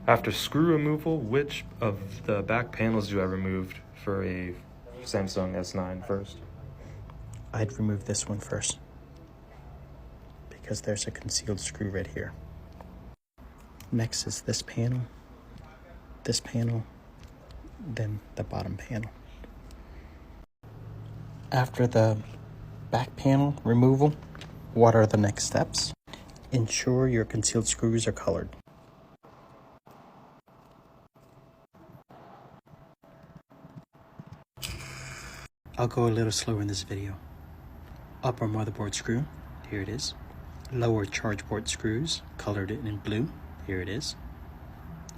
After screw removal, which of the back panels do I removed for a Samsung S9 first? I'd remove this one first because there's a concealed screw right here. Next is this panel, then the bottom panel. After the back panel removal, what are the next steps? Ensure your concealed screws are colored. I'll go a little slower in this video. Upper motherboard screw, here it is. Lower charge port screws, colored it in blue, here it is.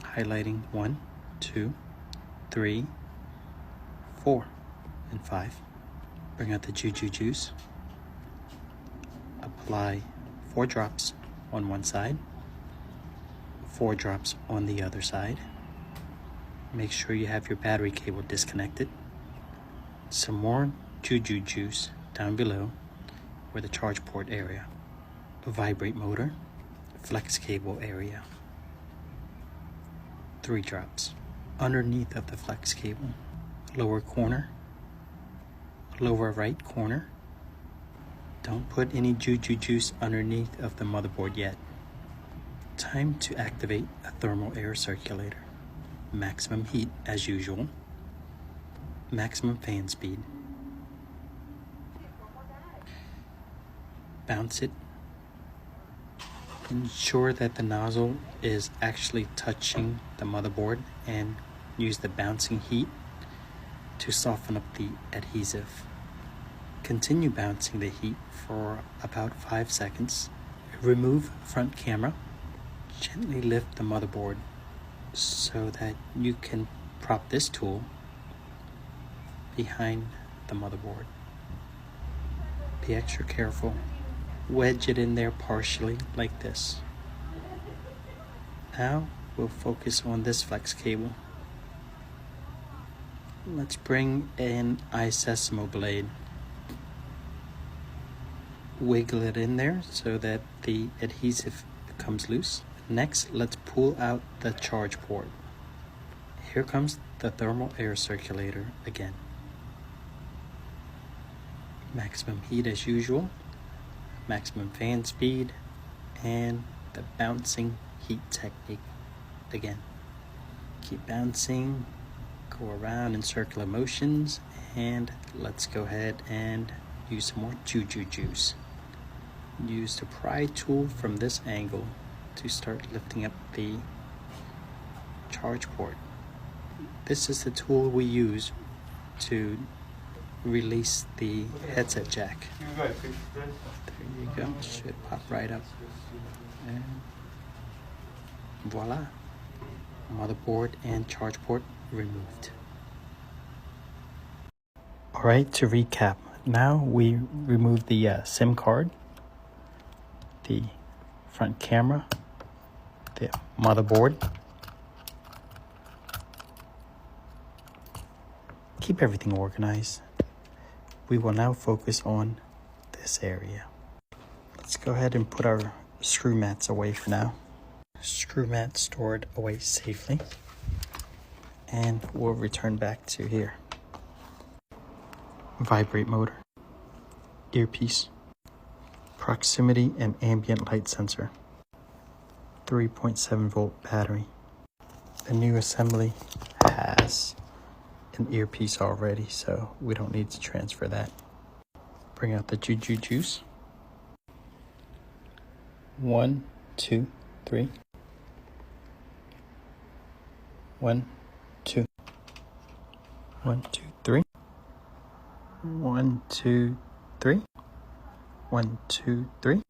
Highlighting 1, 2, 3, 4, and 5. Bring out the Juju Juice. Apply 4 drops on one side, 4 drops on the other side. Make sure you have your battery cable disconnected. Some more Juju Juice down below where the charge port area. A vibrate motor, flex cable area. 3 drops. Underneath of the flex cable, lower corner, lower right corner. Don't put any Juju Juice underneath of the motherboard yet. Time to activate a thermal air circulator. Maximum heat as usual. Maximum fan speed. Bounce it. Ensure that the nozzle is actually touching the motherboard and use the bouncing heat to soften up the adhesive. Continue bouncing the heat for about 5 seconds. Remove front camera. Gently lift the motherboard so that you can prop this tool behind the motherboard. Be extra careful. Wedge it in there partially like this. Now we'll focus on this flex cable. Let's bring an iSesamo blade. Wiggle it in there so that the adhesive becomes loose. Next, let's pull out the charge port. Here comes the thermal air circulator again. Maximum heat as usual, maximum fan speed, and the bouncing heat technique again. Keep bouncing, go around in circular motions, and let's go ahead and use some more Juju Juice. Use the pry tool from this angle to start lifting up the charge port. This is the tool we use to release the headset jack. There you go, should pop right up. And voila, motherboard and charge port removed. Alright, to recap, now we remove the SIM card, the front camera, the motherboard. Keep everything organized. We will now focus on this area. Let's go ahead and put our screw mats away for now. Screw mats stored away safely. And we'll return back to here. Vibrate motor, earpiece, proximity and ambient light sensor, 3.7 volt battery. The new assembly has an earpiece already, so we don't need to transfer that. Bring out the Juju Juice. 1, 2, 3. 1, 2. 1, 2, 3. 1, 2, 3. 1, 2, 3.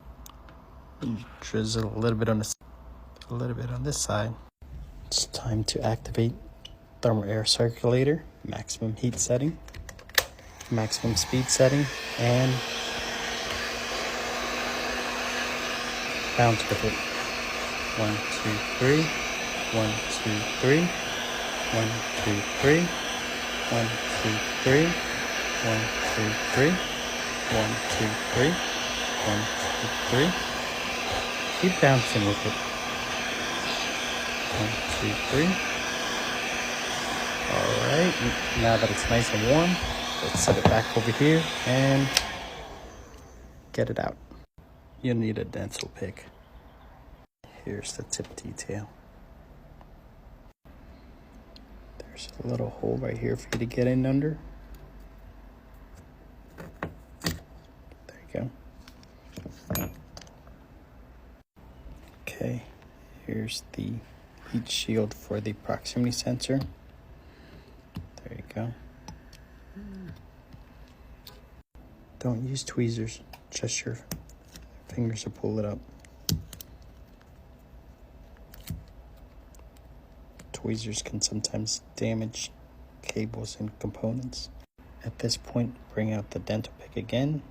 Drizzle a little bit on this side. It's time to activate thermal air circulator, maximum heat setting, maximum speed setting, and bounce with it. 1, 2, 3. 1, 2, 3. 1, 2, 3. 1, 2, 3. 1, 2, 3. 1, 2, 3. 1, 2, 3. Keep bouncing with it. 1, 2, 3. Alright, now that it's nice and warm, let's set it back over here and get it out. You'll need a dental pick. Here's the tip detail. There's a little hole right here for you to get in under. There you go. Okay, here's the heat shield for the proximity sensor. There you go. Don't use tweezers, just your fingers to pull it up. Tweezers can sometimes damage cables and components. At this point, bring out the dental pick again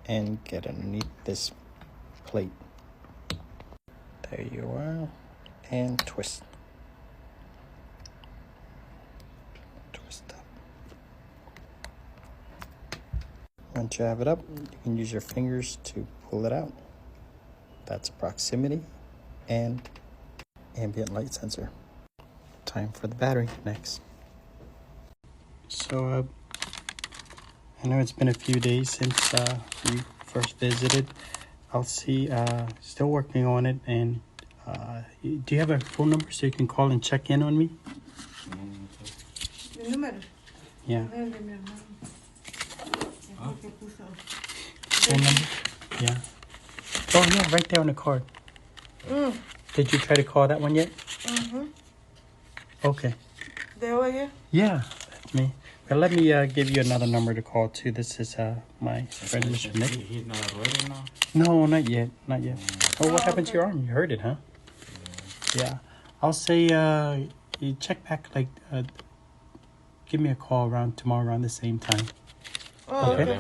and get underneath this plate. There you are, and twist. Twist up. Once you have it up, you can use your fingers to pull it out. That's proximity and ambient light sensor. Time for the battery next. So I know it's been a few days since you first visited. I'll see, still working on it. And do you have a phone number so you can call and check in on me? Yeah. Phone number? Yeah. Oh yeah, right there on the card. Did you try to call that one yet? Okay. They're over here? Yeah, that's me. But let me give you another number to call too. This is my friend, Mr. Nick. He's not ready now? No, not yet. Not yet. Oh, what happened to your arm? You hurt it, huh? Yeah. I'll say you check back, like, give me a call tomorrow around the same time. Oh, Okay.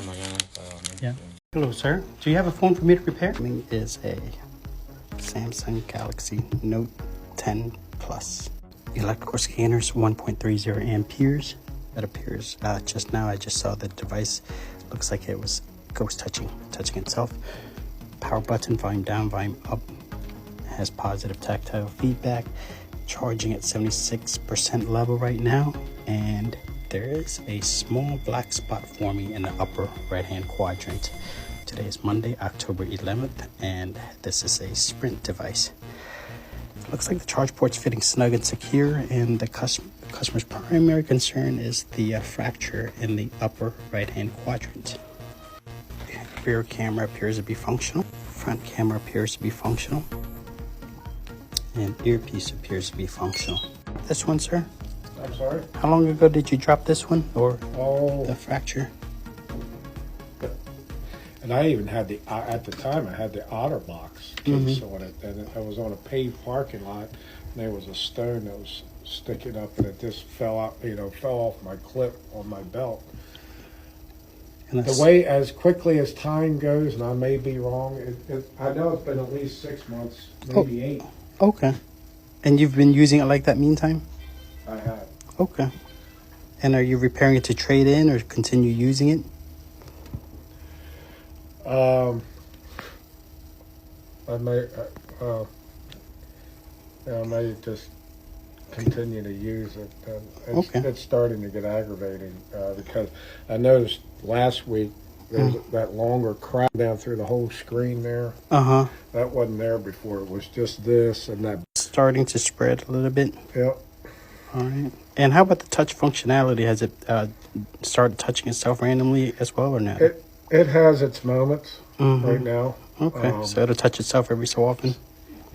Yeah. Hello, sir. Do you have a phone for me to repair? Mine is a Samsung Galaxy Note 10 Plus. Electrical scanners, 1.30 amperes. It appears just now I just saw the device. Looks like it was ghost touching itself. Power button, volume down, volume up. Has positive tactile feedback. Charging at 76% level right now. And there is a small black spot forming in the upper right hand quadrant. Today is Monday, October 11th, and this is a Sprint device. Looks like the charge port's fitting snug and secure, and the customer's primary concern is the fracture in the upper right hand quadrant. Rear camera appears to be functional. Front camera appears to be functional. And earpiece appears to be functional. This one, sir? I'm sorry? How long ago did you drop this one, or the Oh, fracture? and I even had at the time, I had the OtterBox case on it, and I was on a paved parking lot, and there was a stone that was sticking up, and it just fell out, fell off my clip on my belt. And The way, as quickly as time goes, and I may be wrong, I know it's been at least 6 months, maybe 8. Okay. And you've been using it like that meantime? I have. Okay. And are you repairing it to trade in or continue using it? I may just continue to use it. Okay. It's starting to get aggravating because I noticed last week there's that longer crack down through the whole screen there. Uh-huh. That wasn't there before. It was just this and that. Starting to spread a little bit. Yep. All right. And how about the touch functionality? Has it started touching itself randomly as well or not? It has its moments right now. Okay. So it'll touch itself every so often?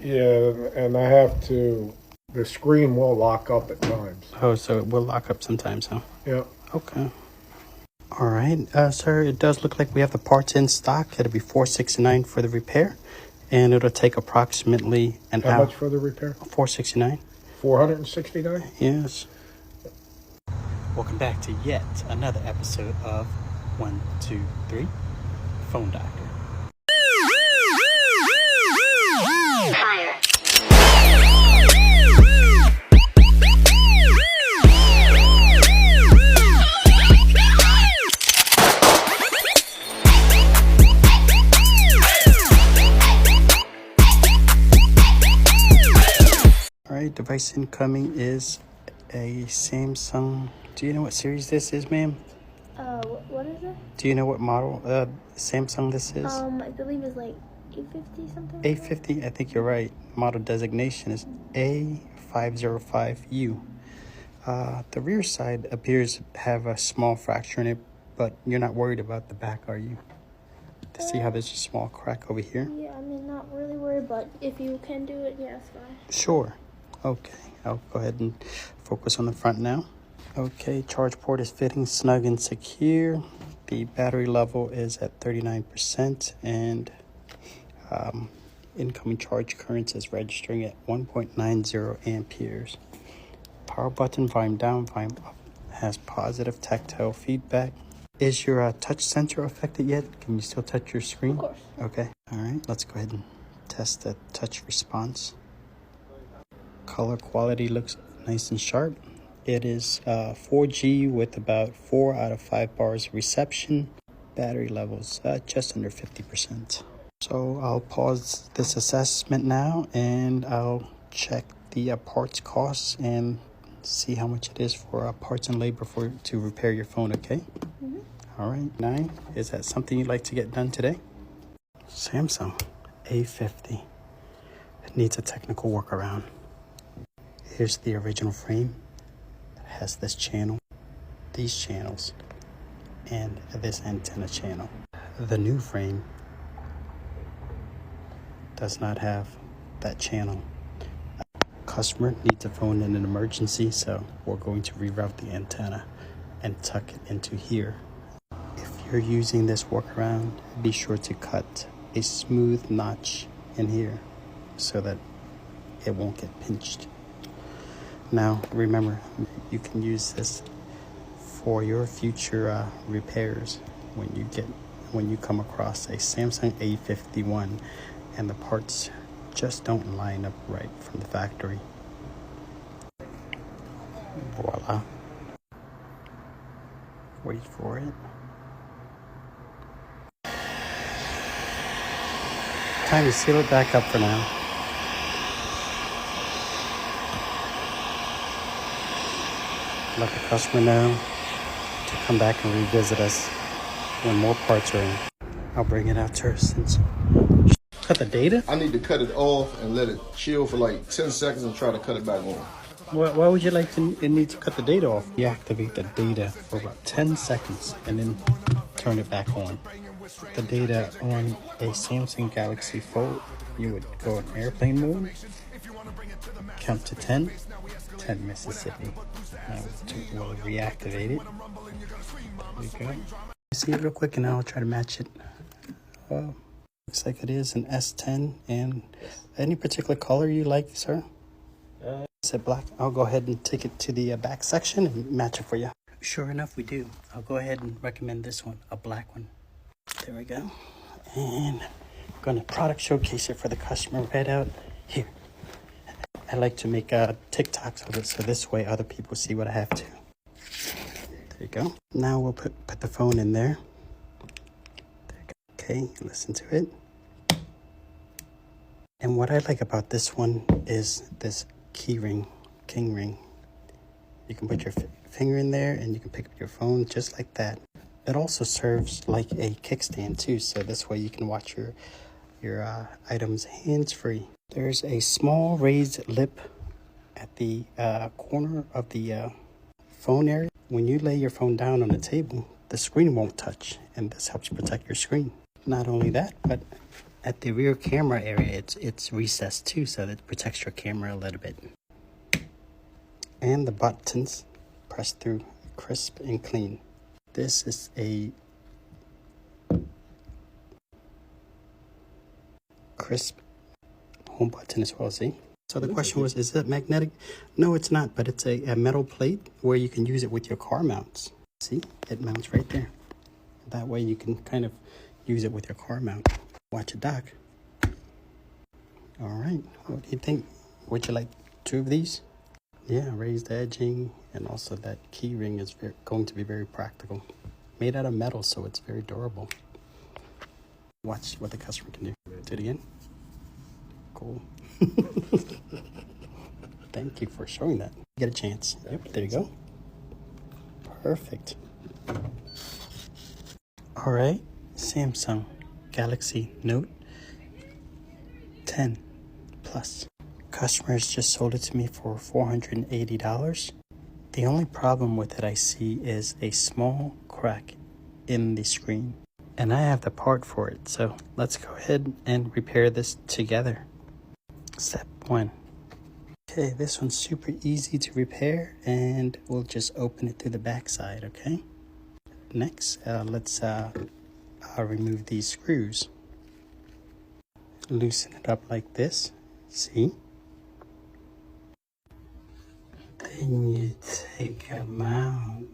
Yeah, and I have to. The screen will lock up at times. Oh, so it will lock up sometimes, huh? Yep. Okay. All right, sir, it does look like we have the parts in stock. It'll be $469 for the repair, and it'll take approximately an hour. How much for the repair? $469. $469. Yes. Welcome back to yet another episode of 123 Phone Doctor. Fire. All right, device incoming is a Samsung. Do you know what series this is, ma'am? What is it? Do you know what model Samsung this is? I believe it's like 850 something. 850, I think you're right. Model designation is A505U. The rear side appears to have a small fracture in it, but you're not worried about the back, are you? To see how there's a small crack over here? Yeah, I mean, not really worried, but if you can do it, yeah, it's fine. Sure. Okay, I'll go ahead and focus on the front now. Okay, charge port is fitting snug and secure. The battery level is at 39%, and incoming charge current is registering at 1.90 amperes. Power button, volume down, volume up, has positive tactile feedback. Is your touch sensor affected yet? Can you still touch your screen? Of course. Okay, all right, let's go ahead and test the touch response. Color quality looks nice and sharp. It is 4G with about 4 out of 5 bars reception. Battery levels just under 50%. So I'll pause this assessment now, and I'll check the parts costs and see how much it is for parts and labor to repair your phone, okay? Mm-hmm. All right, 9, is that something you'd like to get done today? Samsung A50. It needs a technical workaround. Here's the original frame. It has this channel, these channels, and this antenna channel. The new frame does not have that channel. Customer needs a phone in an emergency, so we're going to reroute the antenna and tuck it into here. If you're using this workaround, be sure to cut a smooth notch in here so that it won't get pinched. Now remember, you can use this for your future repairs when you come across a Samsung A51 and the parts just don't line up right from the factory. Voila. Wait for it. Time to seal it back up for now. Let the customer know to come back and revisit us when more parts are in. I'll bring it out to her since. Cut the data? I need to cut it off and let it chill for like 10 seconds and try to cut it back on. Why would you like to need to cut the data off? You activate the data for about 10 seconds and then turn it back on. The data on a Samsung Galaxy Fold, you would go in airplane mode, count to 10 Mississippi. Now we'll reactivate it. There we go. See it real quick and I'll try to match it. Looks like it is an S10. And any particular color you like, sir? Is it black? I'll go ahead and take it to the back section and match it for you. Sure enough, we do. I'll go ahead and recommend this one, a black one. There we go. And I'm going to product showcase it for the customer right out here. I like to make TikToks of it so this way other people see what I have to. There you go. Now we'll put the phone in there. There you go. Okay, listen to it. And what I like about this one is this king ring. You can put your finger in there and you can pick up your phone just like that. It also serves like a kickstand too, so this way you can watch your items hands-free. There's a small raised lip at the corner of the phone area. When you lay your phone down on the table, the screen won't touch, and this helps protect your screen. Not only that, but at the rear camera area, it's recessed too, so that it protects your camera a little bit. And the buttons press through crisp and clean. This is a crisp home button as well, see? So the question was, is it magnetic? No, it's not, but it's a metal plate where you can use it with your car mounts. See, it mounts right there. That way you can kind of use it with your car mount. Watch it dock. All right, what do you think? Would you like 2 of these? Yeah, raised edging, and also that key ring is going to be very practical. Made out of metal, so it's very durable. Watch what the customer can do. Do it again. Cool. Thank you for showing that. Get a chance. Yep, there you go. Perfect. All right, Samsung Galaxy Note 10 Plus. Customers just sold it to me for $480. The only problem with it I see is a small crack in the screen. And I have the part for it, so let's go ahead and repair this together. Step 1. Okay, this one's super easy to repair, and we'll just open it through the back side, okay? Next, let's remove these screws. Loosen it up like this, see? Then you take them out.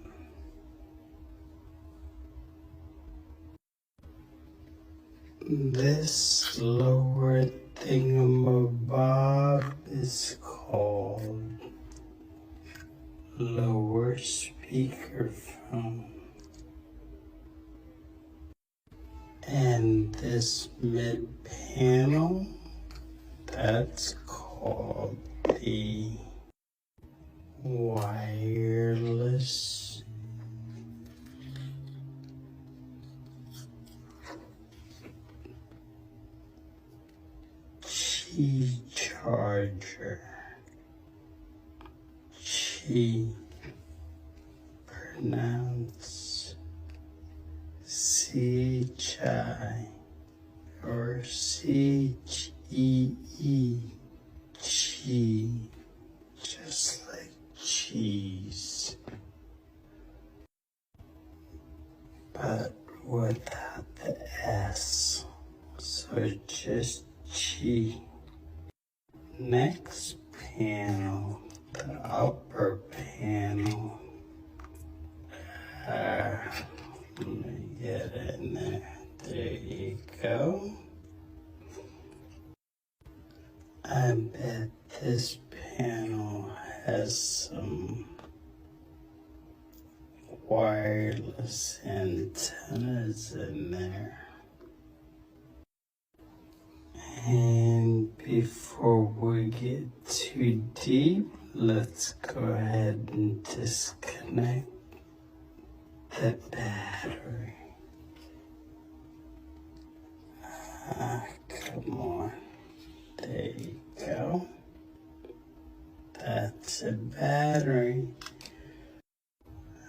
This lower thingamabob is called lower speakerphone. And this mid panel, that's called the wireless Qi charger. Qi, pronounce C-Chi or C-H-E-E, Qi, just like cheese, but without the S, so just Qi. Next panel, the upper panel. Let me get it in there. There you go. I bet this panel has some wireless antennas in there. And before we get too deep, let's go ahead and disconnect the battery. Come on. There you go. That's a battery.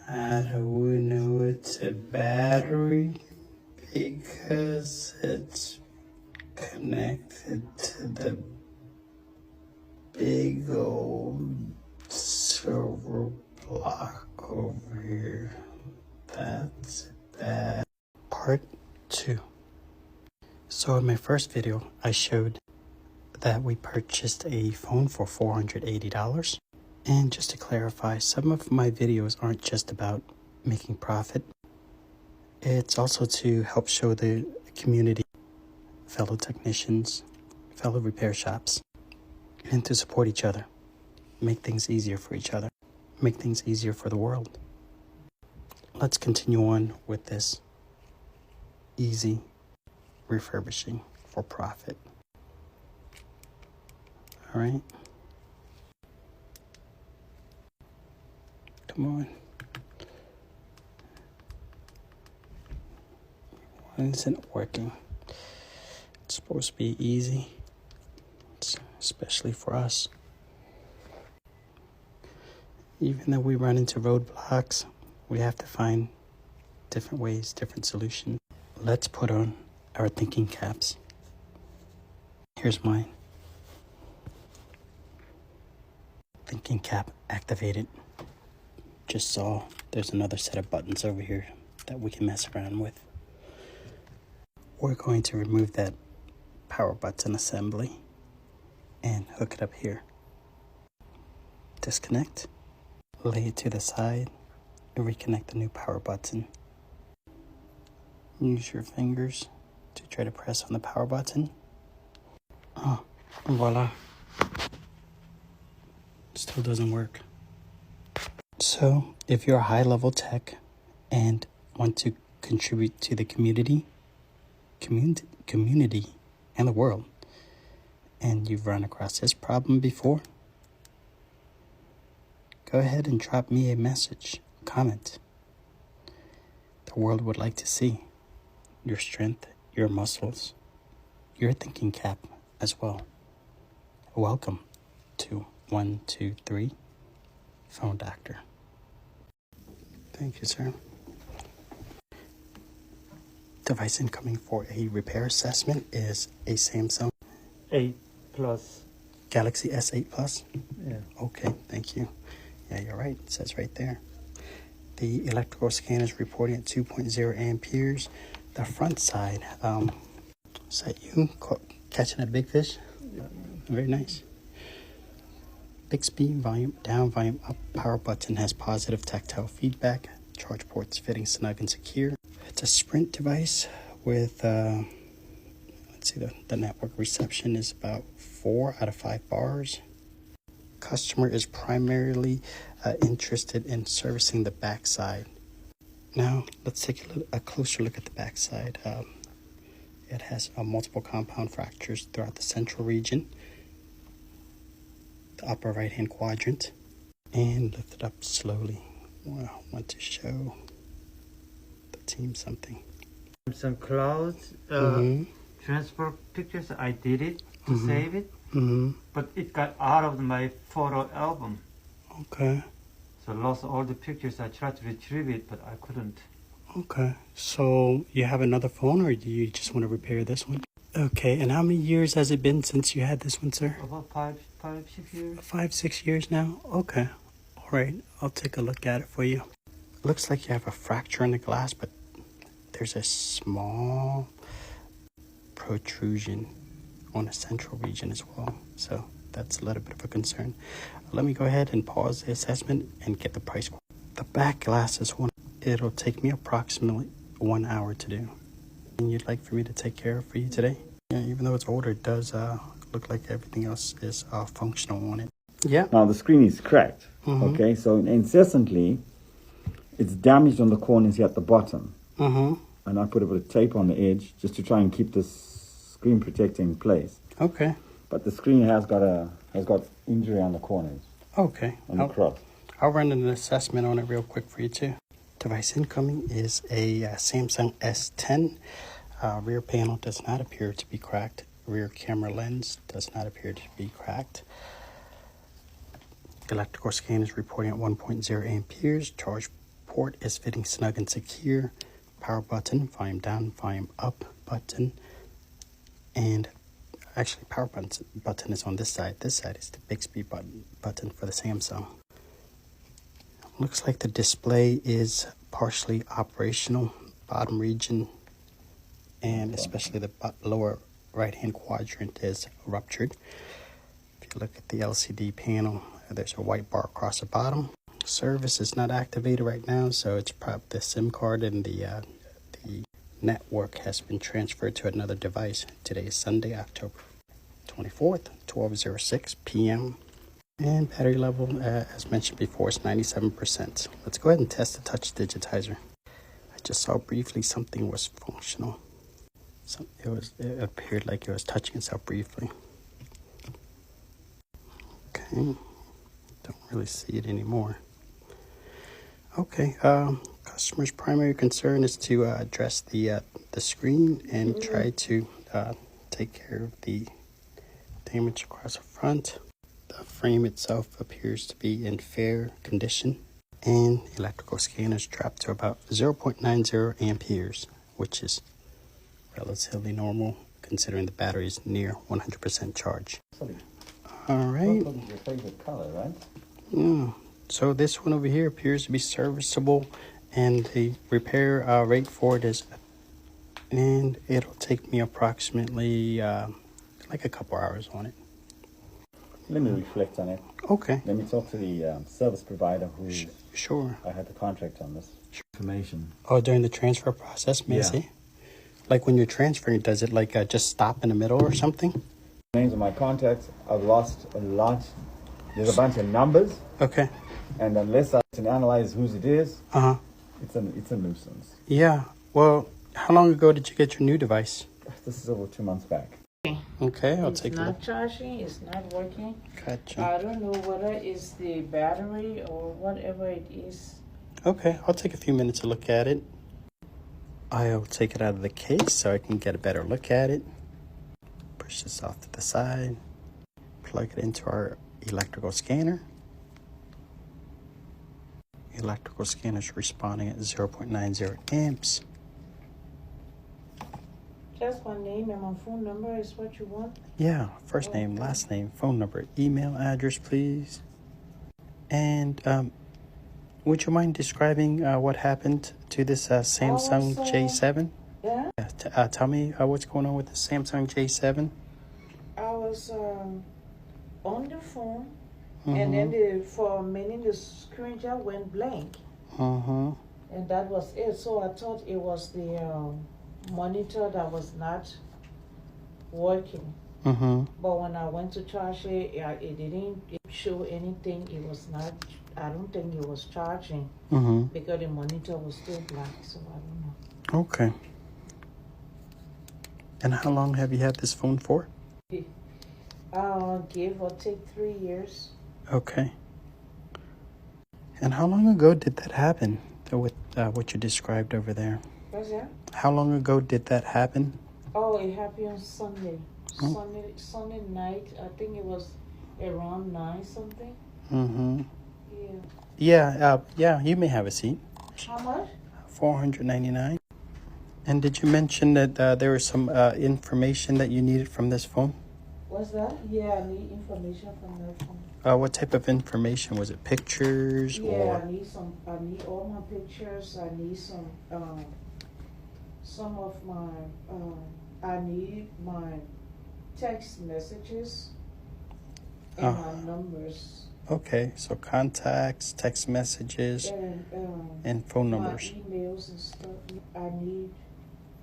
How do we know it's a battery? Because it's connected to the big old silver block over here. That's bad. Part 2. So in my first video, I showed that we purchased a phone for $480. And just to clarify, some of my videos aren't just about making profit. It's also to help show the community, fellow technicians, fellow repair shops, and to support each other, make things easier for each other, make things easier for the world. Let's continue on with this easy refurbishing for profit. All right. Come on. Why isn't it working? It's supposed to be easy, especially for us. Even though we run into roadblocks, we have to find different ways, different solutions. Let's put on our thinking caps. Here's mine. Thinking cap activated. Just saw there's another set of buttons over here that we can mess around with. We're going to remove that power button assembly and hook it up here. Disconnect, lay it to the side, and reconnect the new power button. Use your fingers to try to press on the power button. Oh, voila. Still doesn't work. So, if you're a high-level tech and want to contribute to the community and the world, and you've run across this problem before, go ahead and drop me a message, comment. The world would like to see your strength, your muscles, your thinking cap as well. Welcome to 123 Phone Doctor. Thank you, sir. Device incoming for a repair assessment is a Samsung 8 Plus. Galaxy S8 Plus. Yeah. Okay, thank you. Yeah, you're right. It says right there. The electrical scan is reporting at 2.0 amperes. The front side, is that you catching a big fish? Very nice. Bixby, volume down, volume up. Power button has positive tactile feedback. Charge ports fitting snug and secure. It's a Sprint device with, let's see, the network reception is about 4 out of 5 bars. Customer is primarily interested in servicing the backside. Now, let's take a closer look at the backside. It has multiple compound fractures throughout the central region, the upper right-hand quadrant, and lift it up slowly. Well, I want to show the team something. Some clouds transfer pictures. I did it to save it, but it got out of my photo album. Okay. So lost all the pictures. I tried to retrieve it, but I couldn't. Okay. So you have another phone, or do you just want to repair this one? Okay. And how many years has it been since you had this one, sir? About 6 years. 5-6 years now? Okay. All right. I'll take a look at it for you. Looks like you have a fracture in the glass, but there's a small protrusion on the central region as well. So that's a little bit of a concern. Let me go ahead and pause the assessment and get the price. The back glass is one. It'll take me approximately 1 hour to do. And you'd like for me to take care of for you today? Yeah, even though it's older, it does look like everything else is functional on it. Yeah. Now the screen is cracked. Okay, so incessantly, it's damaged on the corners here at the bottom. And I put a bit of tape on the edge just to try and keep this screen protector in place. Okay. But the screen has got injury on the corners. Okay. On the cross. I'll run an assessment on it real quick for you too. Device incoming is a Samsung S10. Rear panel does not appear to be cracked. Rear camera lens does not appear to be cracked. Electrical scan is reporting at 1.0 amperes. Charge port is fitting snug and secure. Power button, volume down, volume up button. And actually, power button is on this side. This side is the Bixby button for the Samsung. Looks like the display is partially operational. Bottom region, and especially the lower right-hand quadrant is ruptured. If you look at the LCD panel, there's a white bar across the bottom. Service is not activated right now, so it's probably the SIM card and the network has been transferred to another device. Today is Sunday, October 24th, 12:06 p.m. And battery level, as mentioned before, is 97%. Let's go ahead and test the touch digitizer. I just saw briefly something was functional. So it appeared like it was touching itself briefly. Okay, don't really see it anymore. Okay, customer's primary concern is to address the screen and try to take care of the damage across the front. The frame itself appears to be in fair condition, and electrical scan is dropped to about 0.90 amperes, which is relatively normal considering the battery is near 100% charge. All right. Purple is your favorite color, right? Yeah. So this one over here appears to be serviceable, and the repair rate for it is, and it'll take me approximately like a couple hours on it. Let me reflect on it. Okay. Let me talk to the service provider who Sure. I had the contract on this information. Oh, during the transfer process, may I see? Like when you're transferring, does it like just stop in the middle or something? Names of my contacts, I've lost a lot. There's a bunch of numbers, Okay. and unless I can analyze whose it is, it's a nuisance. Yeah. Well, how long ago did you get your new device? This is over 2 months back. Okay, I'll It's take a not look. charging. It's not working. Gotcha. I don't know whether it's the battery or whatever it is. Okay, I'll take a few minutes to look at it. I'll take it out of the case so I can get a better look at it. Push this off to the side. Plug it into our electrical scanner. Electrical scanner is responding at 0.90 amps. Just my name and my phone number is what you want. Yeah, first name, last name, phone number, email address, please. And would you mind describing what happened to this Samsung J7? Yeah. Tell me what's going on with the Samsung J7. I was on the phone, and then for a minute the screen just went blank. And that was it. So I thought it was the monitor that was not working. But when I went to charge it, it didn't show anything. It was not, I don't think it was charging because the monitor was still black. So I don't know. Okay. And how long have you had this phone for? Give or take 3 years. Okay. And how long ago did that happen with what you described over there? What's that? How long ago did that happen? Oh, it happened on Sunday. Sunday night. I think it was around 9 something. Yeah. Yeah, you may have a seat. How much? $499. And did you mention that there was some information that you needed from this phone? What's that? Yeah, I need information from that phone. What type of information? Was it pictures or? I need all my pictures. I need some of my, I need my text messages and my numbers. Okay, so contacts, text messages, and phone numbers. My emails and stuff. I need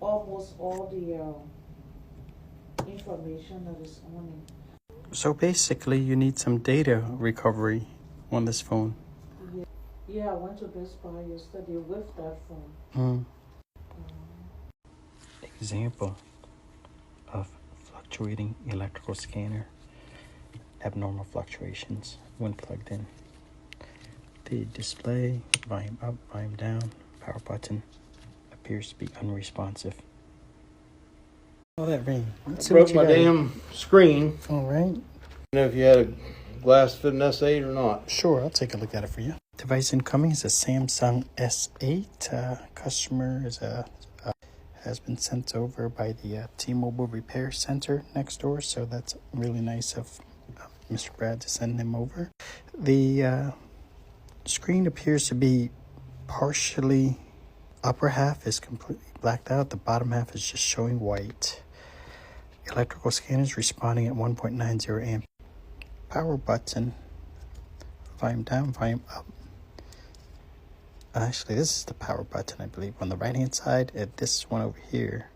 almost all the information that is on it. So basically, you need some data recovery on this phone. Yeah, I went to Best Buy yesterday with that phone. Example of fluctuating electrical scanner, abnormal fluctuations when plugged in. The display, volume up, volume down, power button appears to be unresponsive. Oh, that ring. I broke my damn screen. All right. I don't know if you had a glass fit an S8 or not. Sure, I'll take a look at it for you. Device incoming is a Samsung S8. Customer is has been sent over by the T-Mobile Repair Center next door, so that's really nice of Mr. Brad to send him over. The screen appears to be partially, upper half is completely blacked out, the bottom half is just showing white. Electrical scanner is responding at 1.90 amp. Power button, volume down, volume up. Actually, this is the power button, I believe. On the right-hand side, this one over here,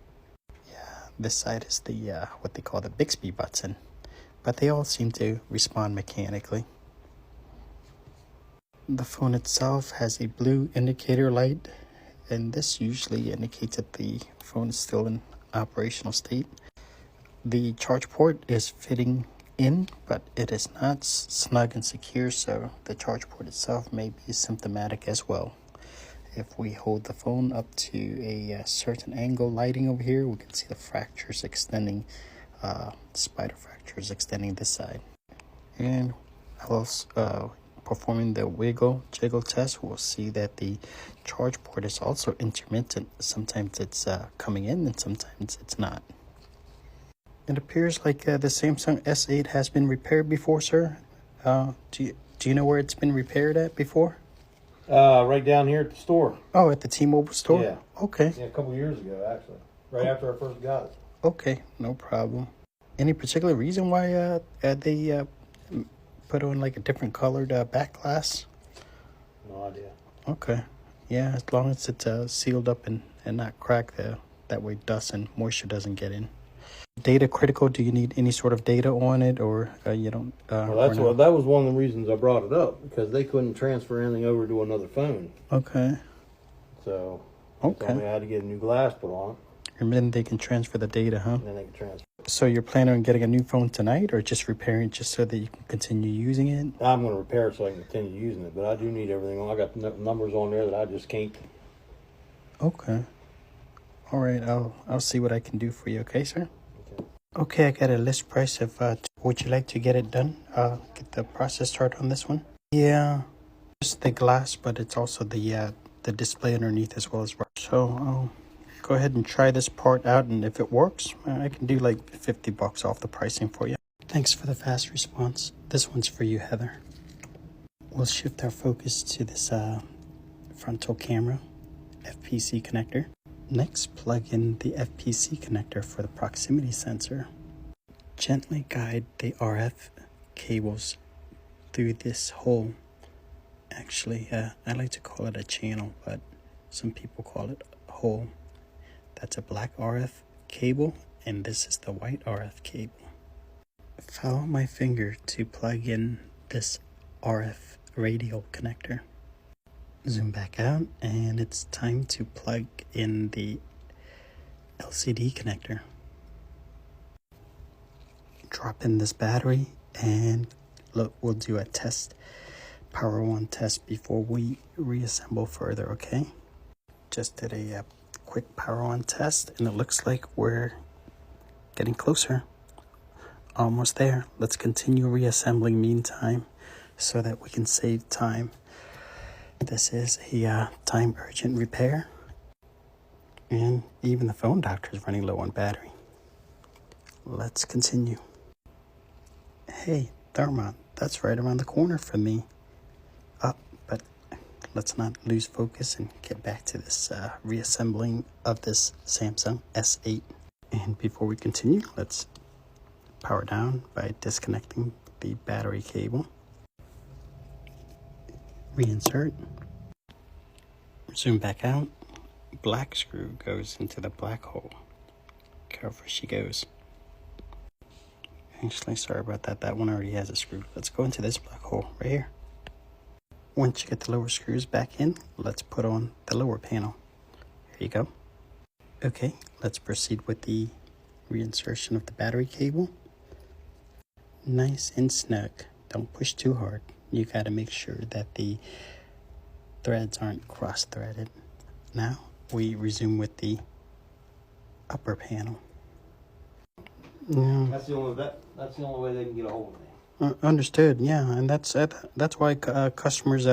this side is the what they call the Bixby button. But they all seem to respond mechanically. The phone itself has a blue indicator light, and this usually indicates that the phone is still in operational state. The charge port is fitting in, but it is not snug and secure, so the charge port itself may be symptomatic as well. If we hold the phone up to a certain angle lighting over here, we can see the fractures extending, spider fractures extending this side. And also performing the jiggle test, we'll see that the charge port is also intermittent. Sometimes it's coming in and sometimes it's not. It appears like the Samsung S8 has been repaired before, sir. Do you know where it's been repaired at before? Right down here at the store. Oh, at the T-Mobile store? Yeah. Okay. Yeah, a couple years ago, actually. Right after I first got it. Okay, no problem. Any particular reason why they put on like a different colored back glass? No idea. Okay. Yeah, as long as it's sealed up and not cracked, that way dust and moisture doesn't get in. Data critical, do you need any sort of data on it, or you don't? Well, that was one of the reasons I brought it up, because they couldn't transfer anything over to another phone. Okay. So, okay. they told me I had to get a new glass put on it. And then they can transfer the data, huh? And then they can transfer. So you're planning on getting a new phone tonight, or just repairing it just so that you can continue using it? I'm going to repair it so I can continue using it, but I do need everything on. I got numbers on there that I just can't. Okay. All right. I'll see what I can do for you. Okay, sir. Okay, I got a list price of. Would you like to get it done? Get the process started on this one. Yeah, just the glass, but it's also the display underneath as well as. So I'll go ahead and try this part out, and if it works, I can do like $50 off the pricing for you. Thanks for the fast response. This one's for you, Heather. We'll shift our focus to this frontal camera FPC connector. Next, plug in the FPC connector for the proximity sensor. Gently guide the RF cables through this hole. Actually, I like to call it a channel, but some people call it a hole. That's a black RF cable, and this is the white RF cable. Follow my finger to plug in this RF radial connector. Zoom back out, and it's time to plug in the LCD connector. Drop in this battery, and look, we'll do a test, power on test before we reassemble further, okay? Just did a quick power on test, and it looks like we're getting closer. Almost there. Let's continue reassembling meantime so that we can save time. This is a time urgent repair, and even the phone doctor is running low on battery. Let's continue. Hey, Thermont, that's right around the corner from me. But let's not lose focus and get back to this reassembling of this Samsung S8. And before we continue, let's power down by disconnecting the battery cable. Reinsert. Zoom back out. Black screw goes into the black hole. Careful she goes. Actually, sorry about that. That one already has a screw. Let's go into this black hole right here. Once you get the lower screws back in, let's put on the lower panel. Here you go. Okay, let's proceed with the reinsertion of the battery cable. Nice and snug. Don't push too hard. You got to make sure that the threads aren't cross-threaded. Now we resume with the upper panel. Yeah. That's the only way they can get a hold of me. Understood. Yeah, and that's why customers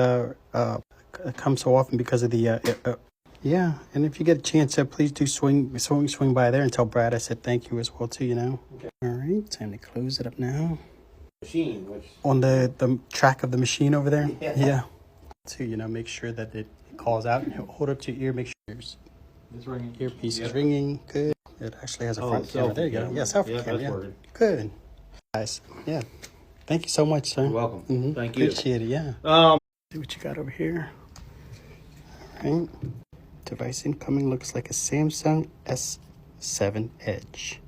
come so often, because of the yeah. And if you get a chance, please do swing by there and tell Brad I said thank you as well too. You know. Okay. All right, time to close it up now. Machine, which on the track of the machine over there. Yeah. To make sure that it calls out and hold up to your ear. Make sure it's ringing. Earpiece is ringing. Good. It actually has a front camera. There you go. Yeah, selfie camera. That's working. Good. Nice. Yeah. Thank you so much, sir. You're welcome. Thank you. Appreciate it. Yeah. See what you got over here. All right. Device incoming looks like a Samsung S7 Edge.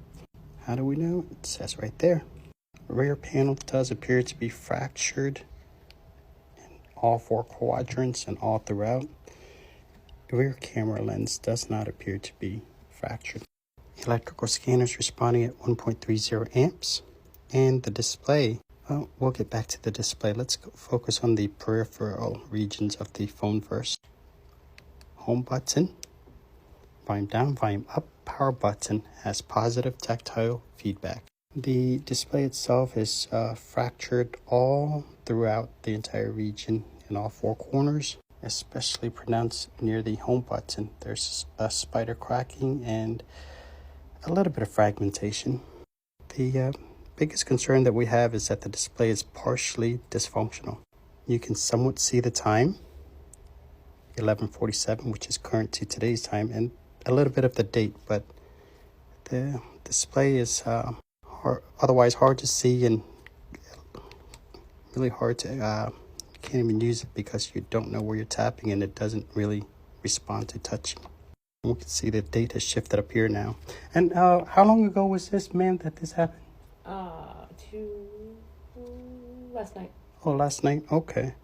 How do we know? It says right there. Rear panel does appear to be fractured in all four quadrants and all throughout. The rear camera lens does not appear to be fractured. Electrical scanners responding at 1.30 amps. And the display, well, we'll get back to the display. Let's go focus on the peripheral regions of the phone first. Home button, volume down, volume up, power button has positive tactile feedback. The display itself is fractured all throughout the entire region in all four corners, especially pronounced near the home button. There's a spider cracking and a little bit of fragmentation. The biggest concern that we have is that the display is partially dysfunctional. You can somewhat see the time, 11:47, which is current to today's time, and a little bit of the date, but the display is otherwise hard to see and really hard to you can't even use it because you don't know where you're tapping and it doesn't really respond to touching. We can see the date has shifted up here now. And how long ago was this, ma'am, that this happened? Last night. Oh, last night. Okay.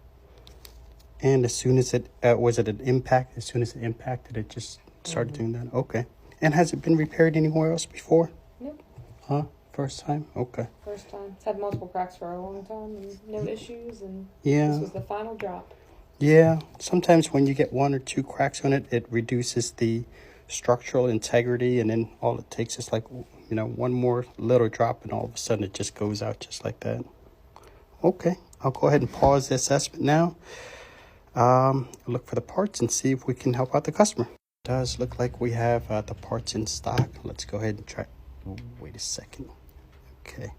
And as soon as it was it an impact? As soon as it impacted, it just started doing that. Okay. And has it been repaired anywhere else before? Nope. Huh? First time? Okay. First time. It's had multiple cracks for a long time and no issues, and Yeah. this was the final drop. Yeah. Sometimes when you get 1 or 2 cracks on it, it reduces the structural integrity, and then all it takes is like, you know, one more little drop, and all of a sudden it just goes out just like that. Okay. I'll go ahead and pause the assessment now. Look for the parts and see if we can help out the customer. It does look like we have the parts in stock. Let's go ahead and try. Oh, wait a second. Okay.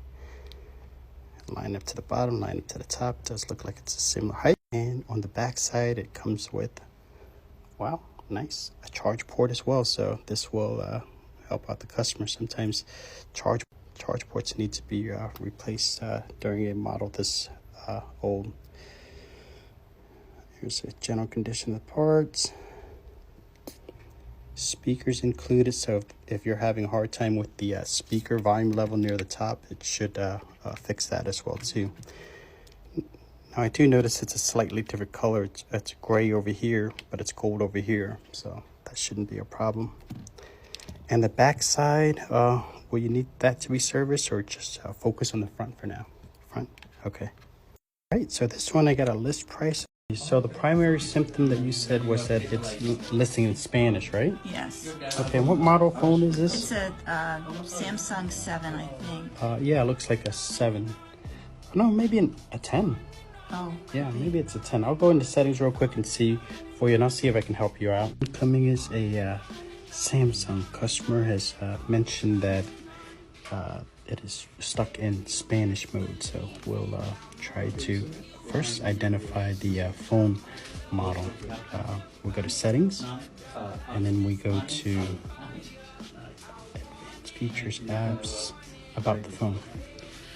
Line up to the bottom, line up to the top. It does look like it's a similar height. And on the back side, it comes with, wow, nice, a charge port as well. So this will help out the customer. Sometimes charge ports need to be replaced during a model this old. Here's a general condition of the parts. Speakers included, so if you're having a hard time with the speaker volume level near the top, it should fix that as well too. Now I do notice it's a slightly different color. It's gray over here, but it's gold over here, so that shouldn't be a problem. And the back side, will you need that to be serviced, or just focus on the front for now? Front, okay. All right, so this one I got a list price. So the primary symptom that you said was that it's listing in Spanish, right? Yes. Okay, what model phone is this? It's a Samsung 7, I think. Yeah, it looks like a 7. No, maybe a 10. Oh. Yeah, maybe it's a 10. I'll go into settings real quick and see for you, and I'll see if I can help you out. Coming is a Samsung. Customer has mentioned that it is stuck in Spanish mode, so we'll try to first identify the phone model. We'll go to settings, and then we go to advanced features, apps, about the phone.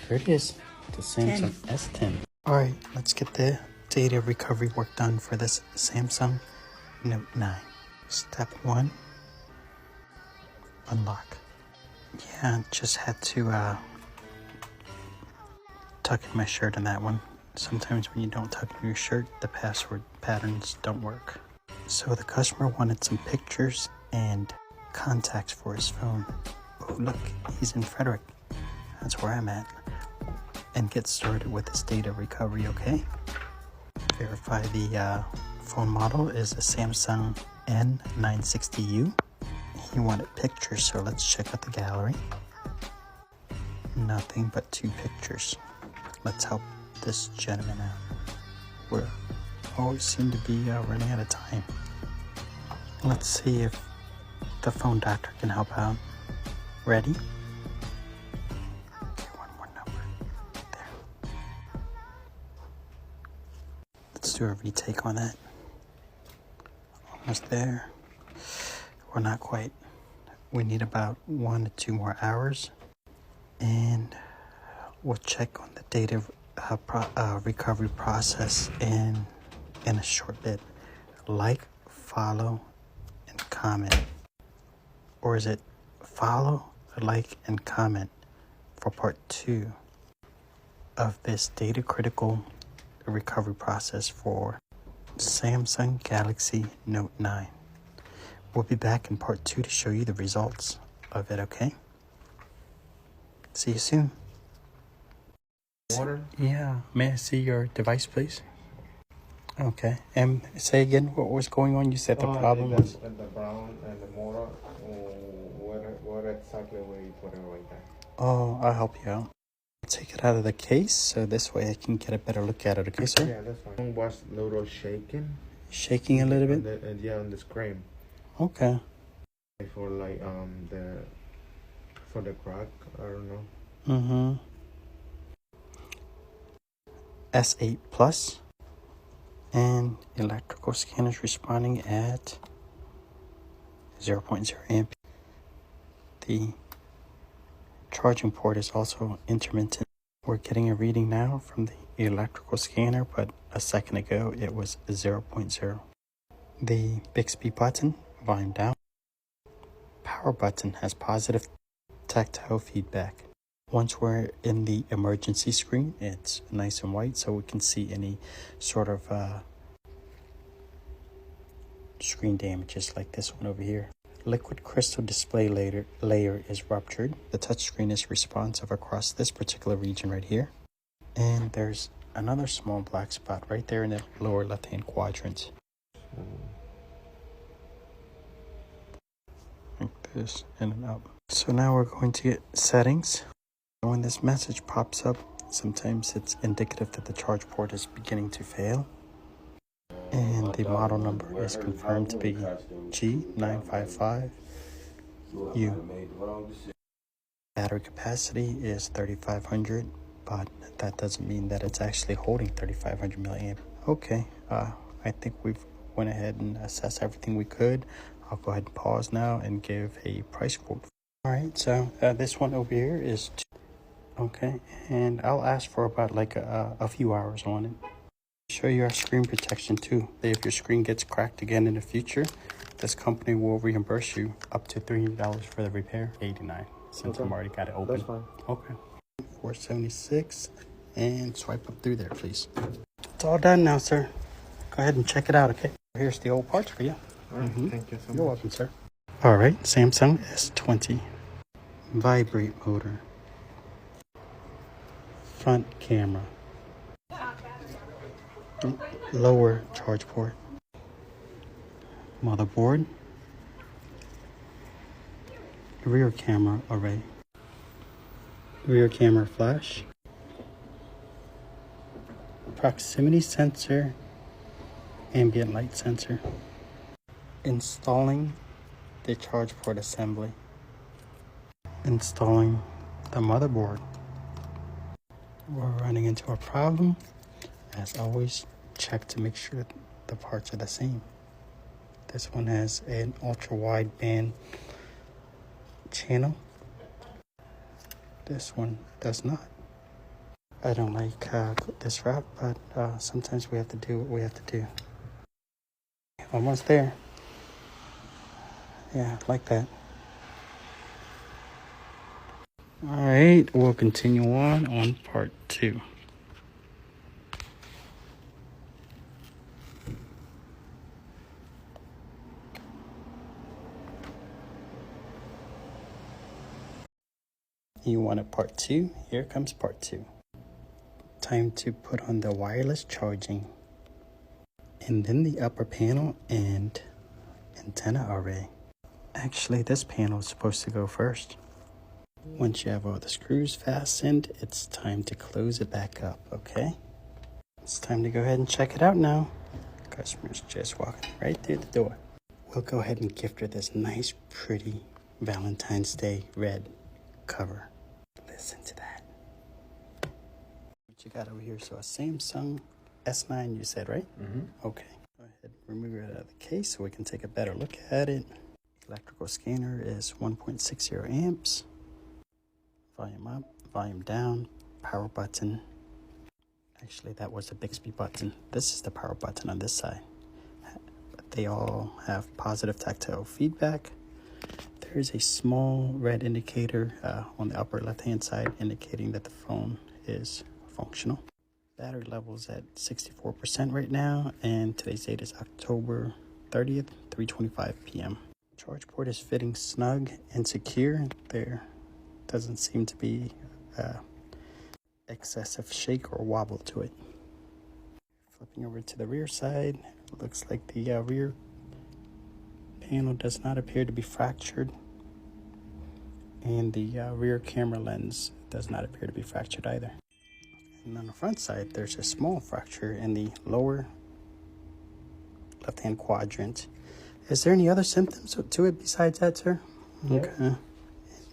There it is, the Samsung S10. All right, let's get the data recovery work done for this Samsung Note 9. Step 1, unlock. Yeah, just had to tuck in my shirt on that one. Sometimes when you don't tuck in your shirt, the password patterns don't work. So the customer wanted some pictures and contacts for his phone. Oh, look, he's in Frederick. That's where I'm at. And get started with his data recovery, okay? Verify the phone model is a Samsung N960U. He wanted pictures, so let's check out the gallery. Nothing but 2 pictures. Let's help this gentleman out. We always seem to be running out of time. Let's see if the phone doctor can help out. Ready? Okay, one more number. There. Let's do a retake on that. Almost there. We're not quite. We need about 1 to 2 more hours. And we'll check on the data recovery process in a short bit. Like, follow, and comment. Or is it follow, like, and comment for part 2 of this data critical recovery process for Samsung Galaxy Note 9. We'll be back in part 2 to show you the results of it, okay? See you soon. Water? Yeah. May I see your device, please? Okay. And say again what was going on. You said the problem was... The brown and the motor, what exactly were you putting like that? Oh, I'll help you out. Take it out of the case, so this way I can get a better look at it, okay, sir? Yeah, that's fine. It was a little shaking. Shaking a little bit? And yeah, on the screen. Okay. For like for the crack, I don't know. Mm-hmm. S8 Plus. And electrical scanners responding at 0.0 amp. The charging port is also intermittent. We're getting a reading now from the electrical scanner, but a second ago it was 0.0. The Bixby button, volume down. Power button has positive tactile feedback. Once we're in the emergency screen, it's nice and white, so we can see any sort of screen damages like this one over here. liquid crystal display layer is ruptured. The touchscreen is responsive across this particular region right here. And there's another small black spot right there in the lower left-hand quadrant. Like this, in and up. So now we're going to get settings. When this message pops up, sometimes it's indicative that the charge port is beginning to fail. And the model number is confirmed to be G955U. Battery capacity is 3,500, but that doesn't mean that it's actually holding 3,500 milliamp. Okay, I think we've went ahead and assessed everything we could. I'll go ahead and pause now and give a price quote. All right, so this one over here is okay, and I'll ask for about like a few hours on it. Show you our screen protection too. If your screen gets cracked again in the future, this company will reimburse you up to $300 for the repair. $89 since I'm already got it open. That's fine. Okay. $476 and swipe up through there, please. It's all done now, sir. Go ahead and check it out, okay? Here's the old parts for you. All right, thank you so much. You're welcome, sir. All right, Samsung S20. Vibrate motor. Front camera. Lower charge port. Motherboard. Rear camera array. Rear camera flash. Proximity sensor. Ambient light sensor. Installing the charge port assembly. Installing the motherboard. We're running into a problem. As always, check to make sure the parts are the same. This one has an ultra wideband channel. This one does not. I don't like this route, but sometimes we have to do what we have to do. Almost there. Yeah, like that. All right, we'll continue on part 2. You wanted part 2? Here comes part 2. Time to put on the wireless charging, and then the upper panel and antenna array. Actually, this panel is supposed to go first. Once you have all the screws fastened, it's time to close it back up, okay? It's time to go ahead and check it out now. Customer's just walking right through the door. We'll go ahead and gift her this nice, pretty Valentine's Day red cover. Listen to that. What you got over here? So a Samsung S9 you said, right? Mm-hmm. Okay. Go ahead and remove it out of the case so we can take a better look at it. Electrical scanner is 1.60 amps. Volume up, volume down, power button. Actually, that was the Bixby button. This is the power button on this side. They all have positive tactile feedback. There's a small red indicator on the upper left-hand side indicating that the phone is functional. Battery level is at 64% right now, and today's date is October 30th, 3:25 p.m. Charge port is fitting snug and secure. There doesn't seem to be excessive shake or wobble to it. Flipping over to the rear side, looks like the rear panel does not appear to be fractured, and the rear camera lens does not appear to be fractured either. And on the front side, there's a small fracture in the lower left-hand quadrant. Is there any other symptoms to it besides that, sir? Yeah.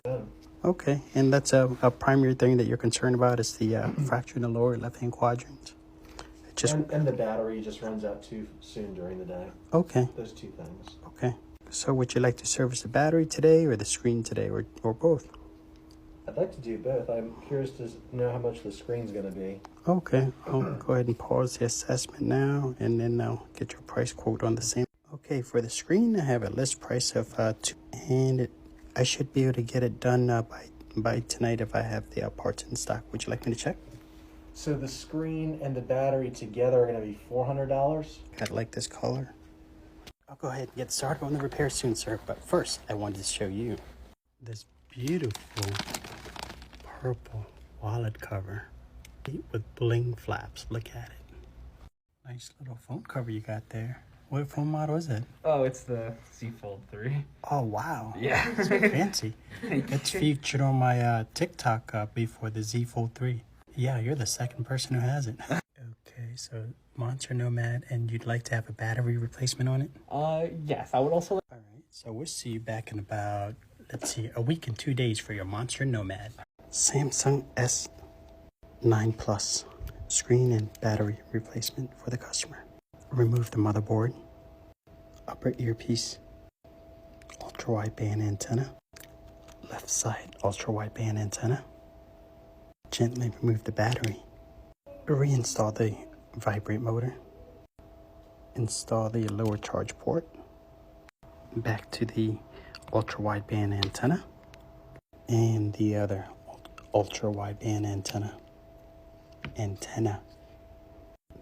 Okay. Okay, and that's a primary thing that you're concerned about is the fracture in the lower left-hand quadrant? And the battery just runs out too soon during the day. Okay. Those two things. Okay. So would you like to service the battery today or the screen today or both? I'd like to do both. I'm curious to know how much the screen's going to be. Okay. I'll go ahead and pause the assessment now, and then I'll get your price quote on the same. Okay, for the screen, I have a list price of $2, and I should be able to get it done by tonight if I have the parts in stock. Would you like me to check? So the screen and the battery together are going to be $400? I like this color. I'll go ahead and get started on the repair soon, sir. But first, I wanted to show you this beautiful purple wallet cover with bling flaps. Look at it. Nice little phone cover you got there. What phone model is it? Oh, it's the Z Fold 3. Oh, wow. Yeah. It's fancy. It's featured on my TikTok before the Z Fold 3. Yeah, you're the second person who has it. Okay, so Monster Nomad, and you'd like to have a battery replacement on it? Yes, I would also. All right, so we'll see you back in about, let's see, a week and 2 days for your Monster Nomad. Samsung S9 Plus screen and battery replacement for the customer. Remove the motherboard, upper earpiece, ultra-wideband antenna, left side ultra-wideband antenna. Gently remove the battery. Reinstall the vibrate motor. Install the lower charge port. Back to the ultra-wideband antenna and the other ultra-wideband antenna.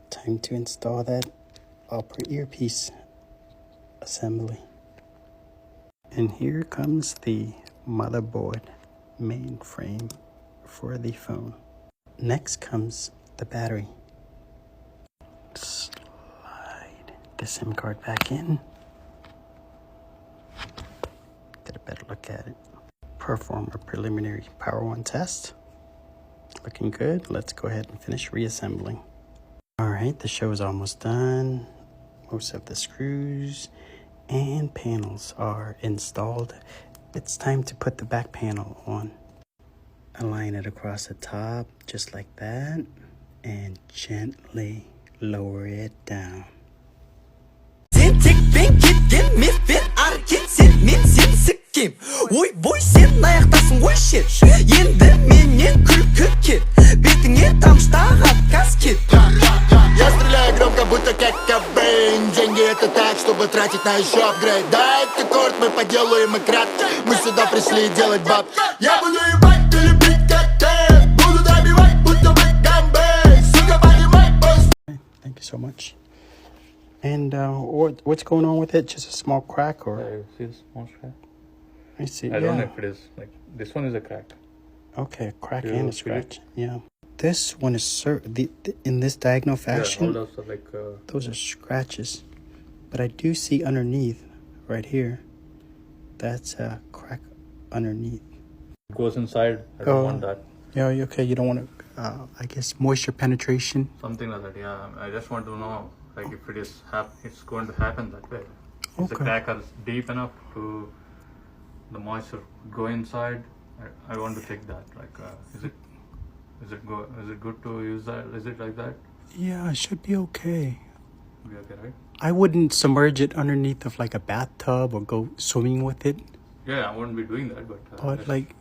Time to install that upper earpiece assembly. And here comes the motherboard mainframe for the phone. Next comes the battery. Slide the SIM card back in. Get a better look at it. Perform a preliminary power on test. Looking good. Let's go ahead and finish reassembling. All right, the show is almost done. Most of the screws and panels are installed. It's time to put the back panel on. Align it across the top, just like that, and gently lower it down. Я стреляю громко, будто как Кобейн. Деньги это так, чтобы тратить на еще апгрейд. Да, это корт, мы поделаем и кратко. Мы сюда пришли делать баб. Я буду ебать или бить как ты. Буду добивать, будто бы Гамбей. Сука, поднимай пост. Thank you so much. And what's going on with it? Just a small crack, or? Yeah, see the small crack? I see. I don't know if it is like this one is a crack. Okay, a crack and a scratch. Yeah. This one is in this diagonal fashion. Yeah, all those are like. Those are scratches, but I do see underneath, right here. That's a crack underneath. It goes inside. I don't want that. Yeah. Okay. You don't want to. I guess moisture penetration. Something like that. Yeah. I just want to know, like, if it is it's going to happen that way. Is the crack is deep enough to the moisture go inside? I want to check that. Like, is it good to use that? Is it like that? Yeah, it should be okay. Be okay, right? I wouldn't submerge it underneath of like a bathtub or go swimming with it. Yeah, I wouldn't be doing that, but like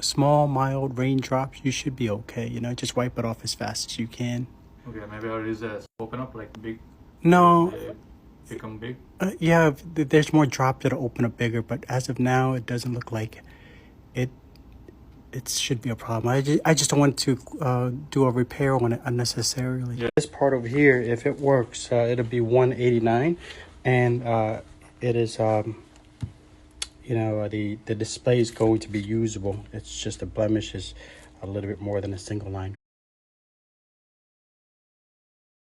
small, mild raindrops, you should be okay. You know, just wipe it off as fast as you can. Okay, maybe I'll use a open up like big. No. Become big. Yeah, there's more drops that'll open up bigger, but as of now, it doesn't look like it. It should be a problem. I just don't want to do a repair on it unnecessarily. Yeah. This part over here, if it works, it'll be $189, and it is the display is going to be usable. It's just the blemish is a little bit more than a single line.